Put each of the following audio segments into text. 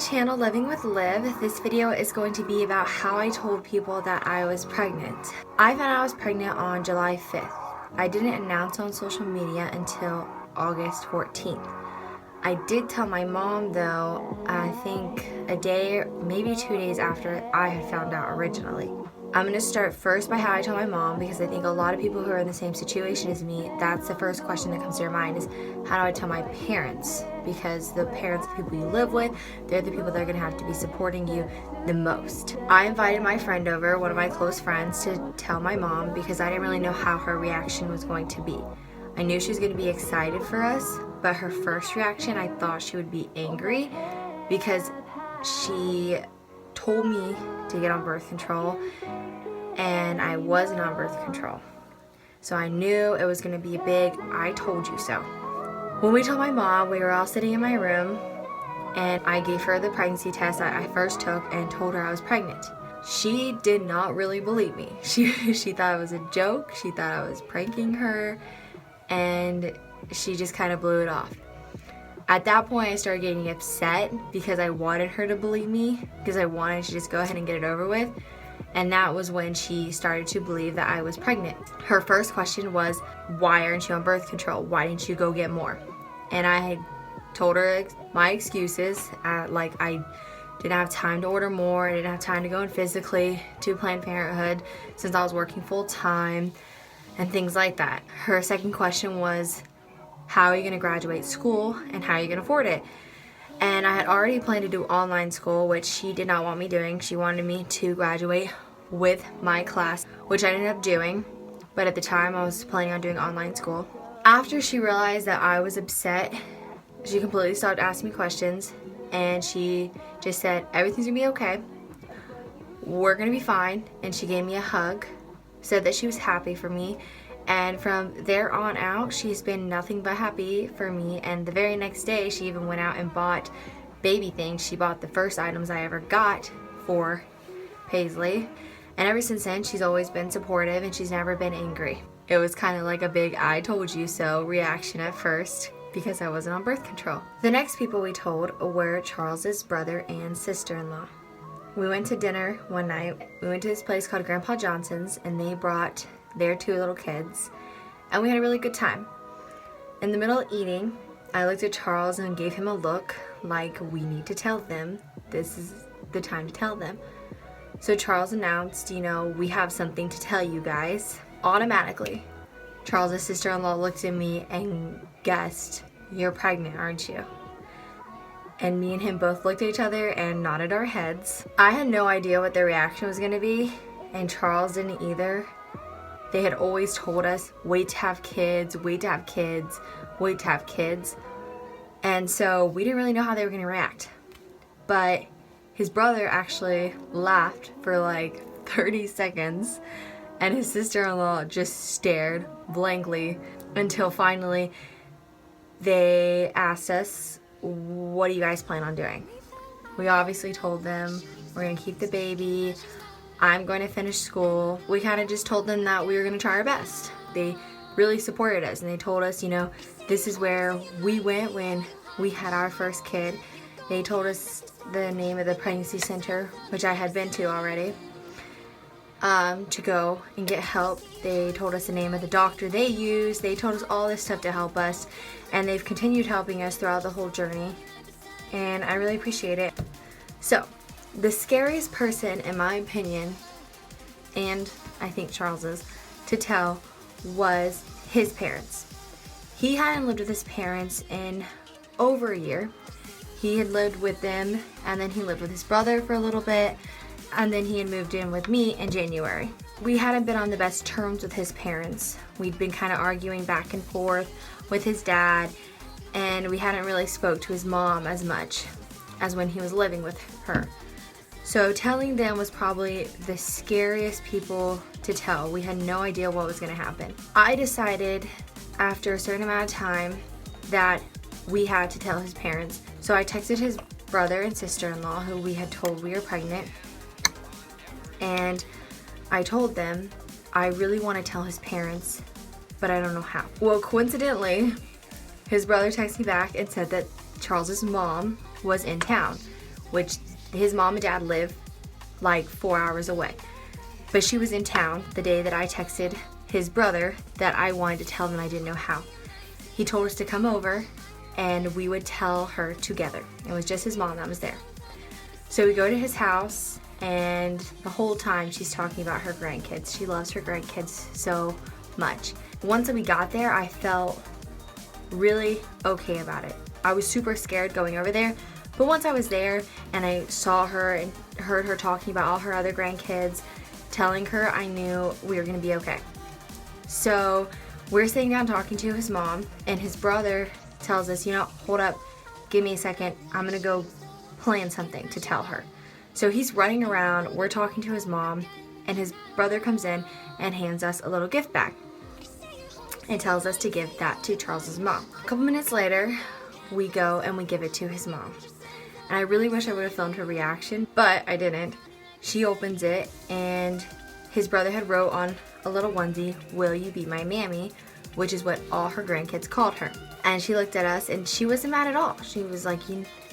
channel Living with Liv. This video is going to be about how I told people that I was pregnant. I found out I was pregnant on July 5th. I didn't announce on social media until August 14th. I did tell my mom though, I think a day, maybe 2 days after I had found out originally. I'm going to start first by how I told my mom, because I think a lot of people who are in the same situation as me, that's the first question that comes to their mind is, how do I tell my parents? Because the parents of the people you live with, they're the people that are going to have to be supporting you the most. I invited my friend over, one of my close friends, to tell my mom because I didn't really know how her reaction was going to be. I knew she was going to be excited for us, but her first reaction, I thought she would be angry because she told me to get on birth control and I wasn't on birth control. So I knew it was going to be a big I told you so. When we told my mom, we were all sitting in my room and I gave her the pregnancy test that I first took and told her I was pregnant. She did not really believe me. She thought it was a joke. She thought I was pranking her and she just kind of blew it off. At that point, I started getting upset because I wanted her to believe me, because I wanted to just go ahead and get it over with. And that was when she started to believe that I was pregnant. Her first question was, why aren't you on birth control? Why didn't you go get more? And I had told her my excuses, like I didn't have time to order more, I didn't have time to go in physically to Planned Parenthood since I was working full time and things like that. Her second question was, how are you going to graduate school and how are you going to afford it? And I had already planned to do online school, which she did not want me doing. She wanted me to graduate with my class, which I ended up doing. But at the time, I was planning on doing online school. After she realized that I was upset, she completely stopped asking me questions. And she just said, everything's going to be okay. We're going to be fine. And she gave me a hug, said that she was happy for me. And from there on out, she's been nothing but happy for me. And the very next day, she even went out and bought baby things. She bought the first items I ever got for Paisley. And ever since then, she's always been supportive and she's never been angry. It was kind of like a big I told you so reaction at first because I wasn't on birth control. The next people we told were Charles's brother and sister-in-law. We went to dinner one night. We went to this place called Grandpa Johnson's and they brought their 2 little kids, and we had a really good time. In the middle of eating, I looked at Charles and gave him a look like, we need to tell them. This is the time to tell them. So Charles announced, we have something to tell you guys. Automatically, Charles' sister-in-law looked at me and guessed, you're pregnant, aren't you? And me and him both looked at each other and nodded our heads. I had no idea what their reaction was going to be, and Charles didn't either. They had always told us, wait to have kids, wait to have kids, wait to have kids. And so we didn't really know how they were going to react. But his brother actually laughed for like 30 seconds. And his sister-in-law just stared blankly until finally they asked us, what do you guys plan on doing? We obviously told them, we're going to keep the baby. I'm going to finish school. We kind of just told them that we were going to try our best. They really supported us and they told us, this is where we went when we had our first kid. They told us the name of the pregnancy center, which I had been to already, to go and get help. They told us the name of the doctor they used. They told us all this stuff to help us, and they've continued helping us throughout the whole journey, and I really appreciate it. So, the scariest person, in my opinion, and I think Charles's, to tell was his parents. He hadn't lived with his parents in over a year. He had lived with them, and then he lived with his brother for a little bit, and then he had moved in with me in January. We hadn't been on the best terms with his parents. We'd been kind of arguing back and forth with his dad, and we hadn't really spoke to his mom as much as when he was living with her. So telling them was probably the scariest people to tell. We had no idea what was going to happen. I decided after a certain amount of time that we had to tell his parents. So I texted his brother and sister-in-law who we had told we were pregnant. And I told them, I really want to tell his parents, but I don't know how. Well, coincidentally, his brother texted me back and said that Charles's mom was in town. which his mom and dad live like 4 hours away. But she was in town the day that I texted his brother that I wanted to tell them I didn't know how. He told us to come over and we would tell her together. It was just his mom that was there. So we go to his house, and the whole time she's talking about her grandkids. She loves her grandkids so much. Once we got there, I felt really okay about it. I was super scared going over there, but once I was there and I saw her and heard her talking about all her other grandkids, telling her, I knew we were gonna be okay. So we're sitting down talking to his mom, and his brother tells us, hold up, give me a second, I'm gonna go plan something to tell her. So he's running around, we're talking to his mom, and his brother comes in and hands us a little gift bag and tells us to give that to Charles's mom. A couple minutes later, we go and we give it to his mom. And I really wish I would have filmed her reaction, but I didn't. She opens it, and his brother had wrote on a little onesie, "Will you be my mammy?" which is what all her grandkids called her. And she looked at us and she wasn't mad at all. She was like,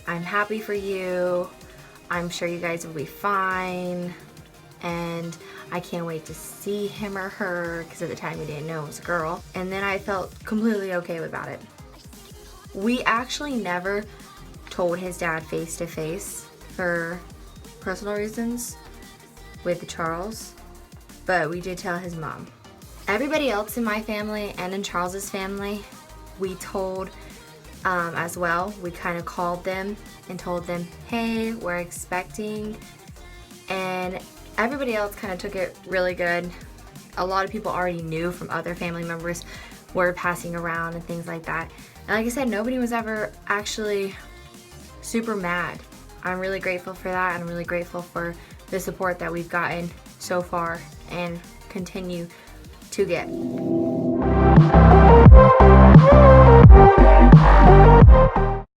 I'm happy for you. I'm sure you guys will be fine. And I can't wait to see him or her, because at the time we didn't know it was a girl. And then I felt completely okay about it. We actually never told his dad face to face for personal reasons with Charles, but we did tell his mom. Everybody else in my family and in Charles's family, we told as well. We kind of called them and told them, hey, we're expecting, and everybody else kind of took it really good. A lot of people already knew from other family members were passing around and things like that. And like I said, nobody was ever actually super mad. I'm really grateful for that, and I'm really grateful for the support that we've gotten so far and continue to get.